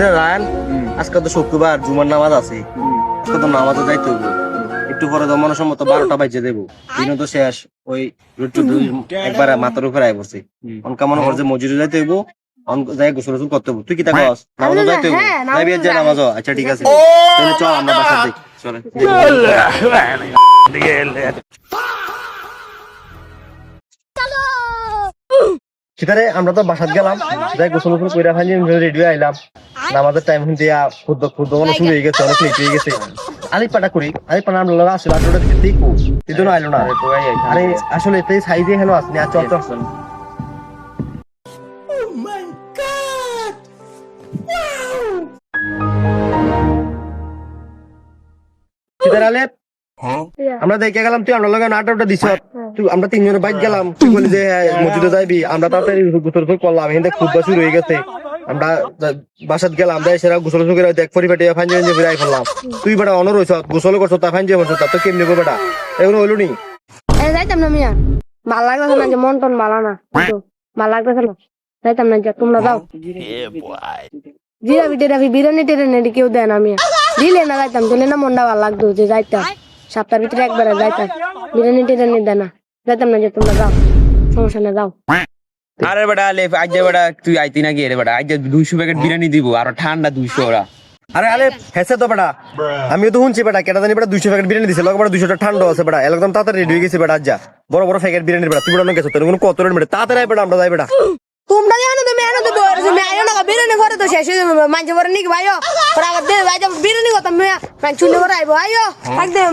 রায়ন আজকে তো শুক্রবার জুমার নামাজ আছে, আজকে তো নামাজে যাইতে হবে। একটু পরে তো মনে সম্মত 12টা বাজে দেবো, দিনও তো শেষ। ওই রুটু একবার মাথার উপরে আয় পড়ছে, অনকা মনে করছে মসজিদে যাইতে হইব, যাই গোসল গোসল করতে হইব। তুই কি তা কস? নামাজ যাইতে হইব, যাই বিয়ে যায় নামাজ। আচ্ছা ঠিক আছে, তাহলে চল আমরা বাসা যাই। চলে সেখানে আমরা তো বাসাত গেলাম, যাই গোসল গোসল কইরা ফাইনি রেডি আইলাম। নামাজের টাইম হইতে খুদ্দ খুদ্দ মানে শুরু হয়ে গেছে, অনেক লেট হয়ে গেছে। আলিপাটা করি, আলিপাটা আমরা লগা আসলে 8টা দিকে দেখো, সেজন্য আইলো না। আরে আসলে এটাই সাইজে হেন আসনি। আচ্ছা চল সিদারালে আমরা দেখে গেলাম, তুই আমরা লগে 8টা দিছ, তুই আমরা তিনজনে বাইক গেলাম। তুই বলি যে মসজিদে যাইবি, আমরা তাড়াতাড়ি গোসল করলাম। এখানে খুব শুরু হয়ে গেছে, আমরা বাসাত গেলাম, দেয় সেরা গোসল করে দেখ পরিপাটি ফাইন ফিরাই ফেললাম। তুই বেটা অনর হইছ, গোসল করছো তা ফাইন করছো, তা তো কেমনি গো বেটা, এগুলো হইলো নি? যাইতাম না মিয়া, ভাল লাগতেছে না, যে মন টন ভালো না, ভাল লাগতেছে না, যাইতাম না। তোমরা যাও, জিরাবি টেরাবি বিরিয়ানি টেরানি কেউ দেয় না মিয়া, দিলে না যাইতাম, দিলে না মনটা ভালো লাগতো যে যাইতাম। সপ্তাহের ভিতরে একবার যাইতাম, বিরিয়ানি টেরানি দেয় না, যাইতাম না। যে তোমরা যাও, সমস্যা না, যাও। আরে বেটা আলে আজ বেটা তুই আইতি নাকি? রে বেটা আজ 200 প্যাকেট বিরিয়ানি দিব, আর ঠান্ডা 200 ওরা। আরে আলে হেসে তো বেটা, আমিও তো শুনছি বেটা, কেটা জানি বেটা 200 প্যাকেট বিরিয়ানি দিছে, লগে বেটা 200টা ঠান্ডা আছে বেটা, একদম তাড়াতাড়ি রেডি হয়ে গেছে বেটা। যা বড় বড় প্যাকেট বিরিয়ানি বেটা, তুই বেটা গেছো তোর কোনো কত রেট বেটা, তাড়াতাড়ি বেটা আমরা যাই বেটা। তোমরা জানো তুমি এনো তো তুমি আইও না, বিরিয়ানি করে তো শেষ হয়ে যাবে, মাঝে পরে নিকি ভাইও পরে আবার দে ভাই বিরিয়ানি কথা মিয়া, মানে চুলে করে আইবো আইও থাক দে।